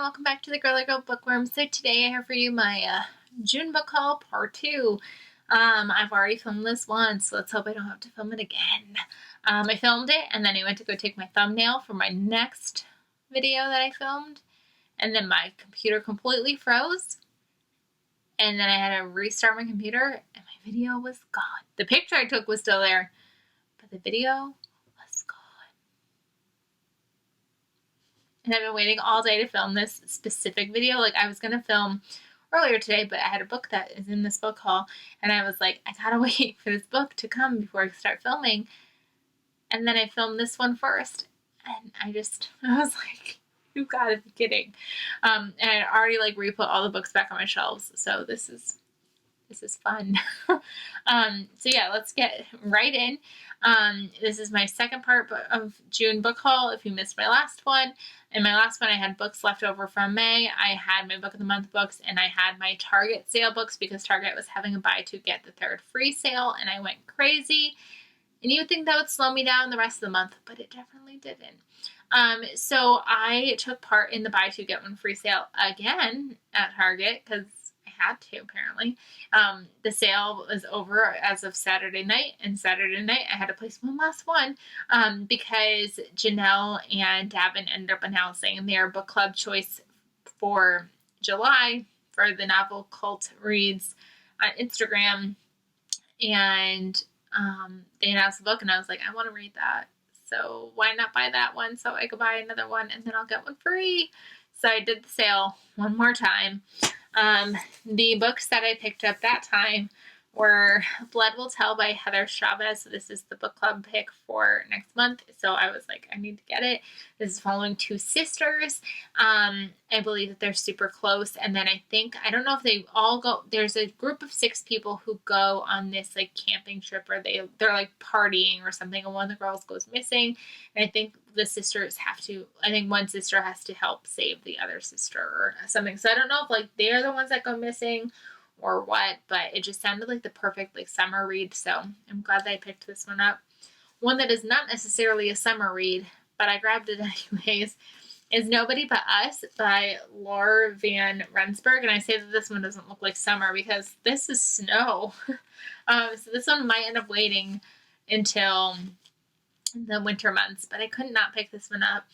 welcome back to the Girly Girl Bookworm. So today I have for you my June book haul part 2. I've already filmed this once, so let's hope I don't have to film it again. I filmed it and then I went to go take my thumbnail for my next video that I filmed, and then my computer completely froze, and then I had to restart my computer and my video was gone. The picture I took was still there, but the video was gone. And I've been waiting all day to film this specific video. Like, I was going to film earlier today, but I had a book that is in this book haul, and I was like, I gotta wait for this book to come before I start filming. And then I filmed this one first, and I was like, you gotta be kidding. And I already like re-put all the books back on my shelves, so this is fun. So yeah, let's get right in. This is my second part of June book haul. If you missed my last one, in my last one I had books left over from May. I had my book of the month books, and I had my Target sale books because Target was having a buy two get the third free sale, and I went crazy. And you would think that would slow me down the rest of the month, but it definitely didn't. So I took part in the buy two get one free sale again at Target because I had to, apparently. The sale was over as of Saturday night, and Saturday night I had to place one last one because Janelle and Davin ended up announcing their book club choice for July for the novel Cult Reads on Instagram, and they announced the book, and I was like, I want to read that, so why not buy that one so I could buy another one and then I'll get one free. So I did the sale one more time. The books that I picked up that time were Blood Will Tell by Heather Chavez. So this is the book club pick for next month. So I was like, I need to get it. This is following two sisters. I believe that they're super close. And then I don't know if they all go, there's a group of 6 people who go on this like camping trip, or they're like partying or something, and one of the girls goes missing. And I think the sisters one sister has to help save the other sister or something. So I don't know if like they're the ones that go missing or what, but it just sounded like the perfect like summer read, so I'm glad that I picked this one up. One that is not necessarily a summer read, but I grabbed it anyways, is Nobody But Us by Laura Van Rensburg, and I say that this one doesn't look like summer because this is snow. So this one might end up waiting until the winter months, but I could not pick this one up.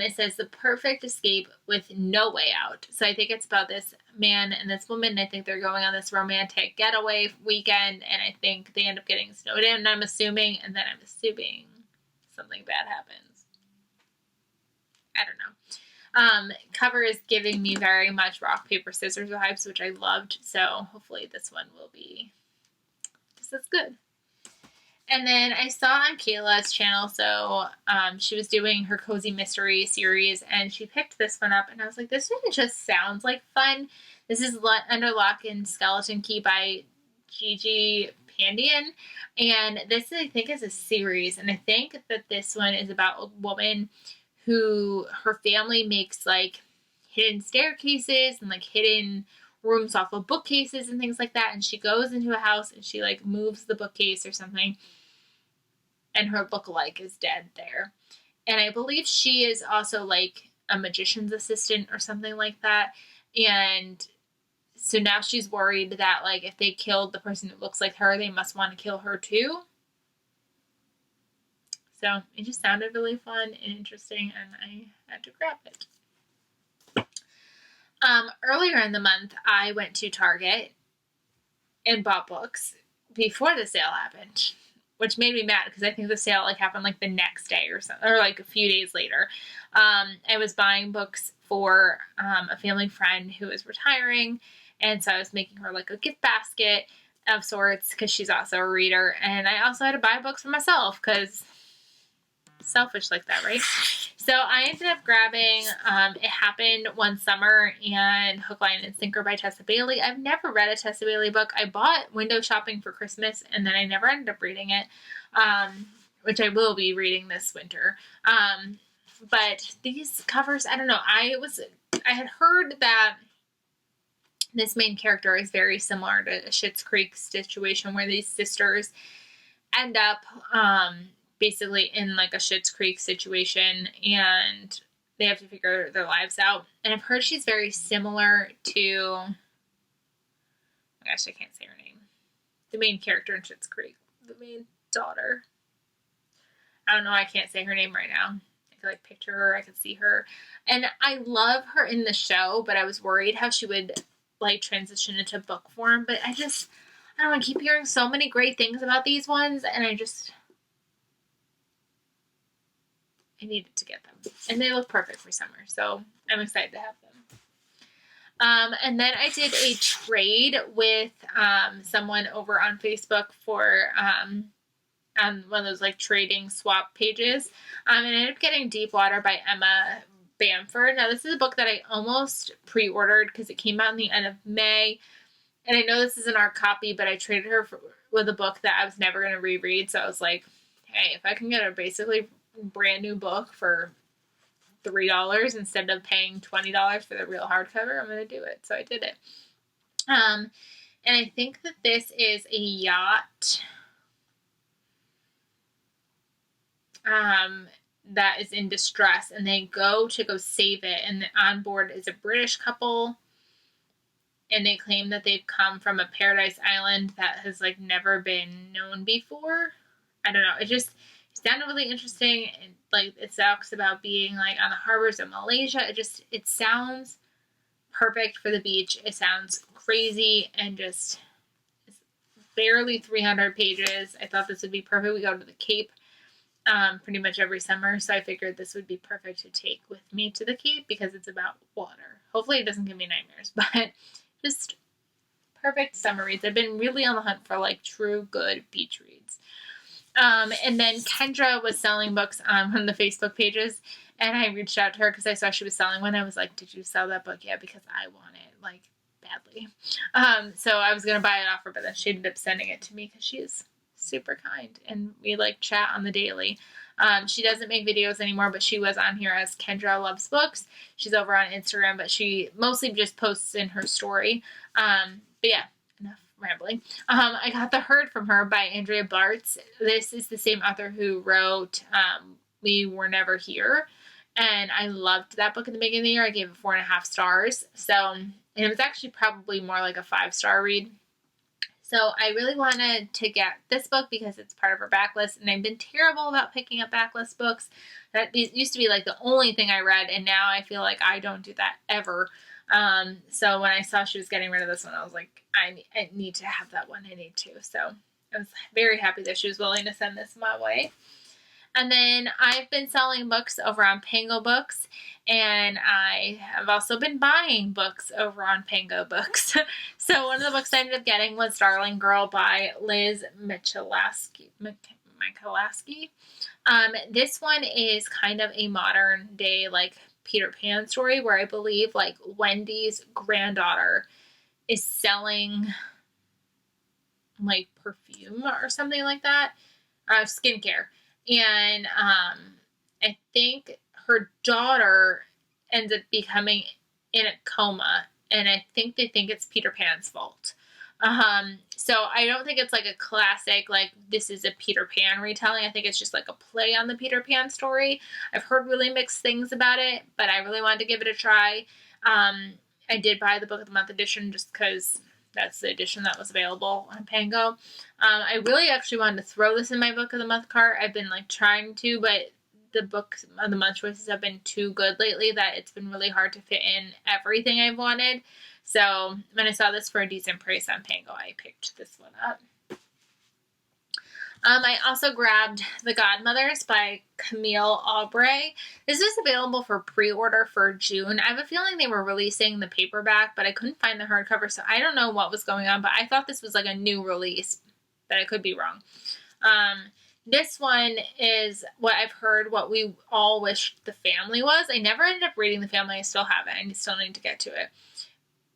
It says the perfect escape with no way out. So I think it's about this man and this woman, and I think they're going on this romantic getaway weekend, and I think they end up getting snowed in, I'm assuming, and then I'm assuming something bad happens. I don't know. Cover is giving me very much rock, paper, scissors vibes, which I loved, so hopefully this one will be just as good. And then I saw on Kayla's channel, so she was doing her Cozy Mystery series, and she picked this one up, and I was like, this one just sounds like fun. This is Under Lock and Skeleton Key by Gigi Pandian, and this, I think, is a series, and I think that this one is about a woman who, her family makes, like, hidden staircases and, like, hidden rooms off of bookcases and things like that, and she goes into a house and she like moves the bookcase or something, and her lookalike is dead there, and I believe she is also like a magician's assistant or something like that, and so now she's worried that like if they killed the person who looks like her, they must want to kill her too. So it just sounded really fun and interesting, and I had to grab it. Earlier in the month, I went to Target and bought books before the sale happened, which made me mad because I think the sale like happened like the next day or something, or like a few days later. I was buying books for a family friend who is retiring, and so I was making her like a gift basket of sorts because she's also a reader, and I also had to buy books for myself because selfish like that, right? So I ended up grabbing It Happened One Summer and Hook, Line, and Sinker by Tessa Bailey. I've never read a Tessa Bailey book. I bought Window Shopping for Christmas, and then I never ended up reading it, which I will be reading this winter. But these covers, I don't know. I had heard that this main character is very similar to a Schitt's Creek situation where these sisters end up basically in like a Schitt's Creek situation, and they have to figure their lives out. And I've heard she's very similar to, oh my gosh, I can't say her name. The main character in Schitt's Creek. The main daughter. I don't know, I can't say her name right now. I could like picture her, I could see her. And I love her in the show, but I was worried how she would like transition into book form. But I don't know, I keep hearing so many great things about these ones, and I needed to get them. And they look perfect for summer, so I'm excited to have them. And then I did a trade with someone over on Facebook for on one of those like trading swap pages. And I ended up getting Deepwater by Emma Bamford. Now, this is a book that I almost pre-ordered because it came out in the end of May. And I know this isn't our copy, but I traded her with a book that I was never going to reread. So I was like, hey, if I can get a basically brand new book for $3 instead of paying $20 for the real hardcover, I'm going to do it. So I did it. And I think that this is a yacht that is in distress, and they go save it, and on board is a British couple, and they claim that they've come from a paradise island that has like never been known before. I don't know. It sounded really interesting. And, like, it talks about being like on the harbors of Malaysia. It sounds perfect for the beach. It sounds crazy and just it's barely 300 pages. I thought this would be perfect. We go to the Cape pretty much every summer, so I figured this would be perfect to take with me to the Cape because it's about water. Hopefully it doesn't give me nightmares, but just perfect summer reads. I've been really on the hunt for like true good beach reads. And then Kendra was selling books on one of the Facebook pages, and I reached out to her because I saw she was selling one. I was like, did you sell that book yet? Because I want it, like, badly. So I was going to buy it off her, but then she ended up sending it to me because she is super kind, and we like chat on the daily. She doesn't make videos anymore, but she was on here as Kendra Loves Books. She's over on Instagram, but she mostly just posts in her story. But yeah, enough rambling. I got The Herd from her by Andrea Bartz. This is the same author who wrote We Were Never Here, and I loved that book in the beginning of the year. I gave it 4.5 stars. So, and it was actually probably more like a 5-star read. So I really wanted to get this book because it's part of her backlist, and I've been terrible about picking up backlist books. That used to be like the only thing I read, and now I feel like I don't do that ever. So when I saw she was getting rid of this one, I was like, I need to have that one. I need to. So I was very happy that she was willing to send this my way. And then I've been selling books over on Pango Books, and I have also been buying books over on Pango Books. So one of the books I ended up getting was Darling Girl by Liz Michalaski. This one is kind of a modern day, like, Peter Pan story where I believe, like, Wendy's granddaughter is selling, like, perfume or something like that. Skincare. And I think her daughter ends up becoming in a coma, and I think they think it's Peter Pan's fault. So I don't think it's like a classic, like, this is a Peter Pan retelling. I think it's just like a play on the Peter Pan story. I've heard really mixed things about it, but I really wanted to give it a try. I did buy the Book of the Month edition just because that's the edition that was available on Pango. I really actually wanted to throw this in my Book of the Month cart. I've been like trying to, but the Book of the Month choices have been too good lately that it's been really hard to fit in everything I've wanted. So when I saw this for a decent price on Pango, I picked this one up. I also grabbed The Godmothers by Camille Aubrey. This is available for pre-order for June. I have a feeling they were releasing the paperback, but I couldn't find the hardcover, so I don't know what was going on, but I thought this was like a new release, but I could be wrong. This one is what I've heard, what we all wished The Family was. I never ended up reading The Family. I still have it. I still need to get to it.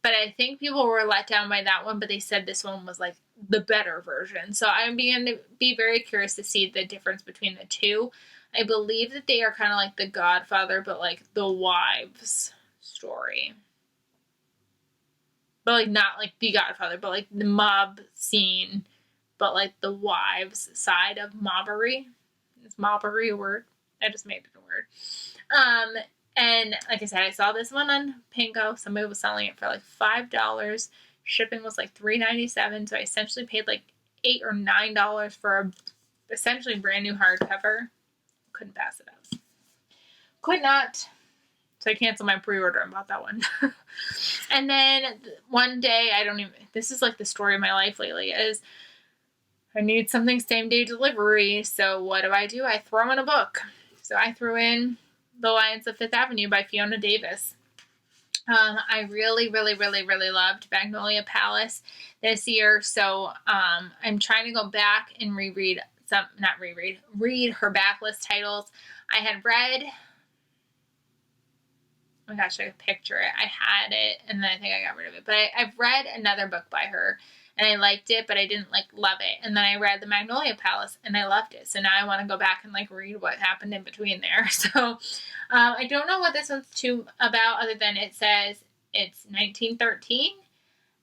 But I think people were let down by that one, but they said this one was like the better version. So I'm beginning to be very curious to see the difference between the two. I believe that they are kind of like The Godfather, but like the wives story. But like not like The Godfather, but like the mob scene, but like the wives side of mobbery. Is mobbery a word? I just made it a word. And like I said, I saw this one on Pinko. Somebody was selling it for like $5. Shipping was like $3.97. So I essentially paid like $8 or $9 for a essentially brand new hardcover. Couldn't pass it up. Could not. So I canceled my pre-order and bought that one. And then one day, this is like the story of my life lately, is I need something same day delivery. So what do? I throw in a book. So I threw in The Lions of Fifth Avenue by Fiona Davis. I really, really, really, really loved Magnolia Palace this year. So I'm trying to go back and read her backlist titles. I had read, oh my gosh, I could picture it. I had it and then I think I got rid of it. But I've read another book by her and I liked it, but I didn't love it. And then I read The Magnolia Palace and I loved it. So now I want to go back and read what happened in between there. So I don't know what this one's about other than it says it's 1913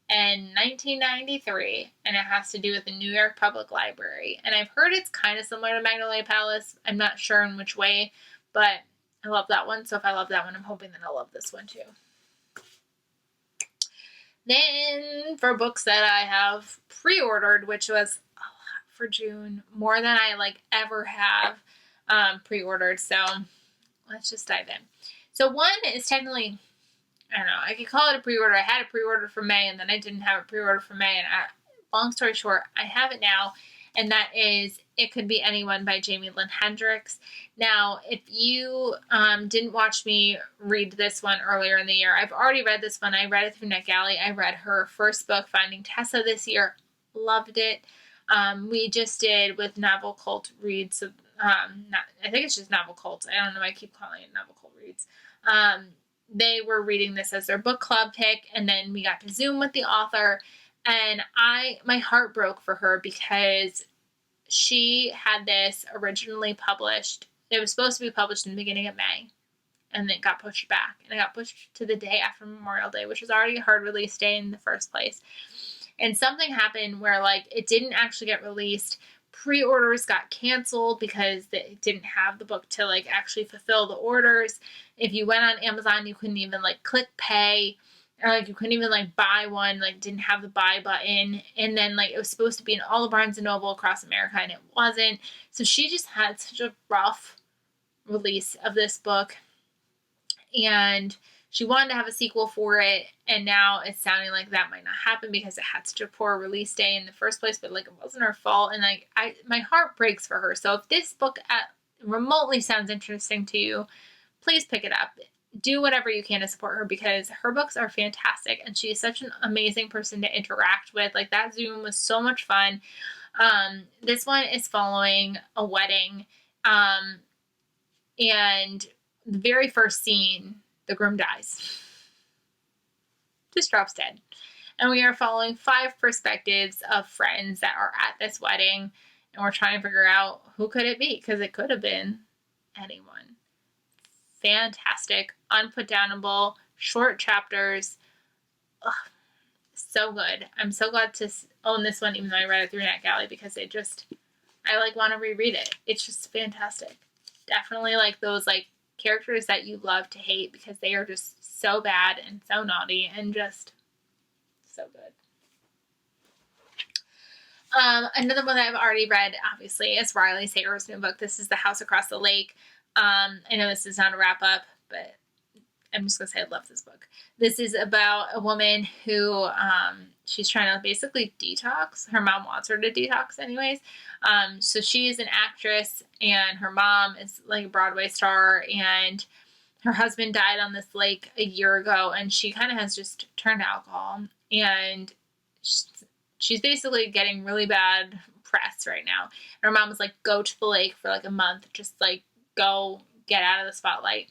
and 1993 and it has to do with the New York Public Library. And I've heard it's kind of similar to Magnolia Palace. I'm not sure in which way, but I love that one. So if I love that one, I'm hoping that I'll love this one too. Then for books that I have pre-ordered, which was a lot for June, more than I ever have pre-ordered. So let's just dive in. So one is technically, I don't know, I could call it a pre-order. I had a pre-order for May and then I didn't have a pre-order for May. And long story short, I have it now. And that is It Could Be Anyone by Jamie Lynn Hendricks. Now, if you didn't watch me read this one earlier in the year, I've already read this one. I read it through Netgalley. I read her first book, Finding Tessa, this year. Loved it. We just did with Novel Cult Reads. I think it's just Novel Cult. I don't know why I keep calling it Novel Cult Reads. They were reading this as their book club pick, and then we got to Zoom with the author. And my heart broke for her because she had this originally published. It was supposed to be published in the beginning of May, and it got pushed back. And it got pushed to the day after Memorial Day, which was already a hard release day in the first place. And something happened where, it didn't actually get released. Pre-orders got canceled because they didn't have the book to, actually fulfill the orders. If you went on Amazon, you couldn't even, click pay. Or, you couldn't even, buy one, didn't have the buy button. And then, it was supposed to be in all the Barnes & Noble across America, and it wasn't. So she just had such a rough release of this book. And she wanted to have a sequel for it, and now it's sounding like that might not happen because it had such a poor release day in the first place, but, it wasn't her fault. And, my heart breaks for her. So if this book remotely sounds interesting to you, please pick it up. Do whatever you can to support her because her books are fantastic and she is such an amazing person to interact with. That Zoom was so much fun. This one is following a wedding. And the very first scene, the groom dies. Just drops dead. And we are following 5 perspectives of friends that are at this wedding. And we're trying to figure out who could it be because it could have been anyone. Fantastic, unputdownable, short chapters. Ugh, so good. I'm so glad to own this one, even though I read it through Netgalley, because I want to reread it. It's just fantastic. Definitely those characters that you love to hate because they are just so bad and so naughty and just so good. Another one that I've already read, obviously, is Riley Sager's new book. This is The House Across the Lake. I know this is not a wrap up, but I'm just going to say I love this book. This is about a woman who she's trying to basically detox. Her mom wants her to detox anyways. So she is an actress and her mom is a Broadway star and her husband died on this lake a year ago and she kind of has just turned to alcohol and she's basically getting really bad press right now. Her mom was go to the lake for a month, just go get out of the spotlight.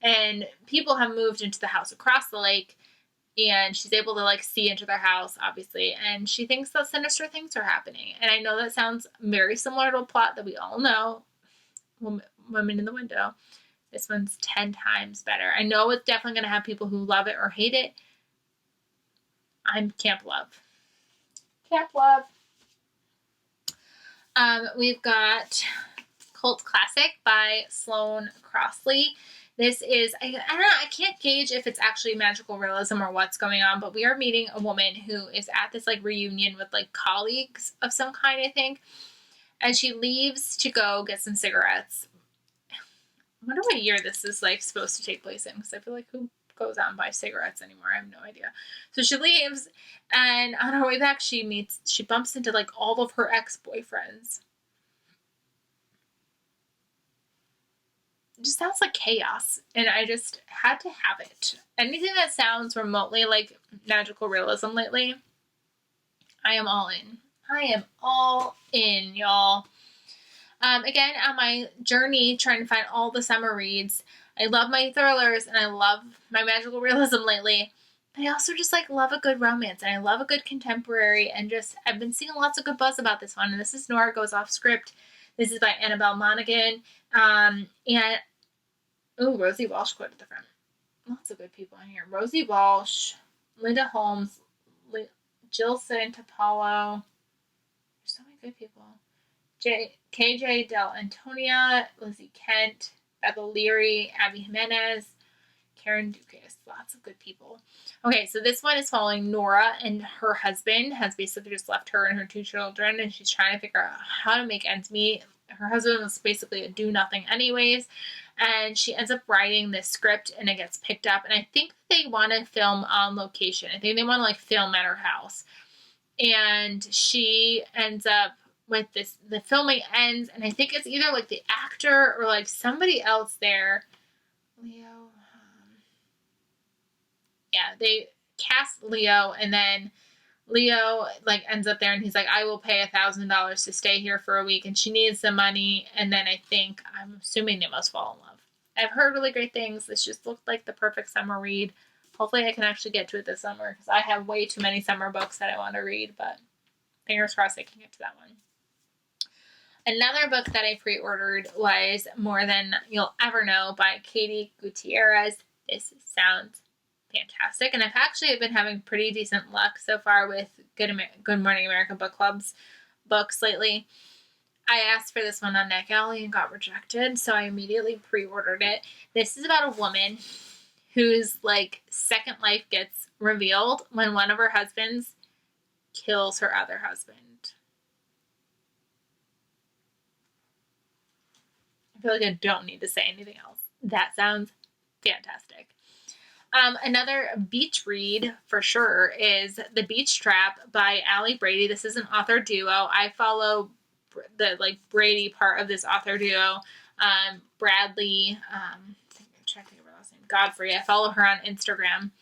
And people have moved into the house across the lake and she's able to see into their house, obviously. And she thinks that sinister things are happening. And I know that sounds very similar to a plot that we all know, Women in the Window. This one's 10 times better. I know it's definitely going to have people who love it or hate it. I'm Camp Love. Camp Love. We've got Colts Classic by Sloane Crossley. This is, I don't know, I can't gauge if it's actually magical realism or what's going on, but we are meeting a woman who is at this like reunion with like colleagues of some kind, I think. And she leaves to go get some cigarettes. I wonder what year this is like supposed to take place in, because I feel like who goes out and buys cigarettes anymore? I have no idea. So she leaves, and on her way back, she bumps into like all of her ex-boyfriends. It just sounds like chaos, and I just had to have it. Anything that sounds remotely like magical realism lately, I am all in. I am all in, y'all. Again, on my journey trying to find all the summer reads, I love my thrillers and I love my magical realism lately, but I also just like love a good romance and I love a good contemporary, and just I've been seeing lots of good buzz about this one. And this is Nora Goes Off Script. This is by Annabelle Monaghan. And Rosie Walsh quoted the front. Lots of good people in here. Rosie Walsh, Linda Holmes, Jill Santapalo. There's so many good people. KJ Del Antonia, Lizzie Kent, Bethel Leary, Abby Jimenez, Karen Dukas. Lots of good people. Okay, so this one is following Nora, and her husband has basically just left her and her 2 children, and she's trying to figure out how to make ends meet. Her husband was basically a do-nothing anyways, and she ends up writing this script, and it gets picked up, and I think they want to film on location. I think they want to, like, film at her house. And she ends up with this, the filming ends, and I think it's either, like, the actor or, like, somebody else there. Leo. Yeah, they cast Leo, and then Leo, like, ends up there, and he's like, I will pay $1,000 to stay here for a week, and she needs the money, and then I'm assuming they must fall in love. I've heard really great things. This just looked like the perfect summer read. Hopefully I can actually get to it this summer, because I have way too many summer books that I want to read, but fingers crossed I can get to that one. Another book that I pre-ordered was More Than You'll Ever Know by Katie Gutierrez. This sounds fantastic, and I've actually been having pretty decent luck so far with Good Morning America Book Club's books lately. I asked for this one on Netgalley and got rejected, so I immediately pre-ordered it. This is about a woman whose, like, second life gets revealed when one of her husbands kills her other husband. I feel like I don't need to say anything else. That sounds fantastic. Another beach read for sure is The Beach Trap by Allie Brady. This is an author duo. I follow the Brady part of this author duo. Bradley, I'm trying to think of her last name, Godfrey. I follow her on Instagram.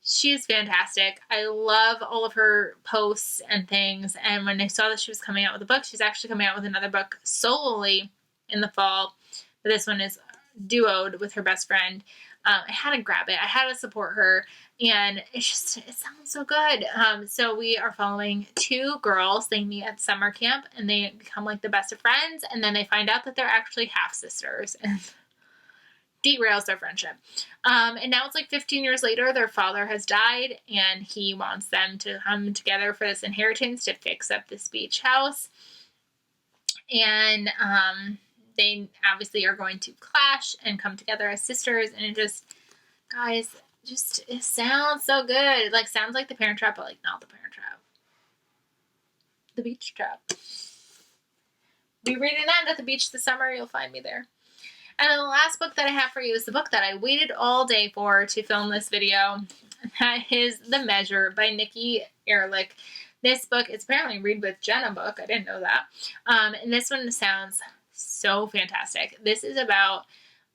She is fantastic. I love all of her posts and things. And when I saw that she was coming out with a book, she's actually coming out with another book solely in the fall. But this one is duoed with her best friend. I had to grab it. I had to support her. And it sounds so good. So we are following 2 girls. They meet at summer camp and they become like the best of friends. And then they find out that they're actually half sisters. And derails their friendship. And now it's like 15 years later, their father has died, and he wants them to come together for this inheritance to fix up this beach house. And they obviously are going to clash and come together as sisters, and it sounds so good. It like sounds like The Parent Trap, but like not The Parent Trap. The Beach Trap. Be reading that at the beach this summer. You'll find me there. And then the last book that I have for you is the book that I waited all day for to film this video. That is The Measure by Nikki Ehrlich. This book is apparently Read with Jenna book. I didn't know that. And this one sounds so fantastic. This is about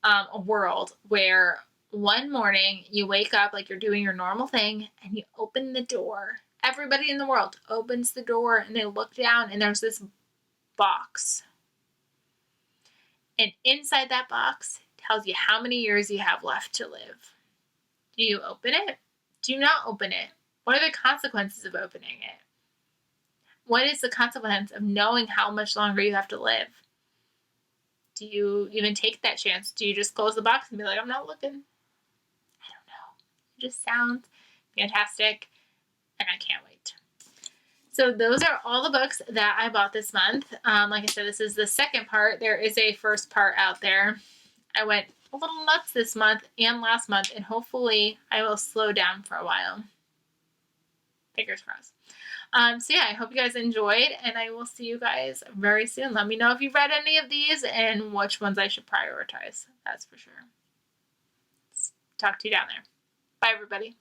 a world where one morning you wake up like you're doing your normal thing and you open the door. Everybody in the world opens the door and they look down and there's this box. And inside that box tells you how many years you have left to live. Do you open it? Do you not open it? What are the consequences of opening it? What is the consequence of knowing how much longer you have to live? Do you even take that chance? Do you just close the box and be like, I'm not looking? I don't know. It just sounds fantastic, and I can't wait. So those are all the books that I bought this month. Like I said, this is the second part. There is a first part out there. I went a little nuts this month and last month, and hopefully I will slow down for a while. Fingers crossed. So yeah, I hope you guys enjoyed, and I will see you guys very soon. Let me know if you've read any of these and which ones I should prioritize. That's for sure. Talk to you down there. Bye, everybody.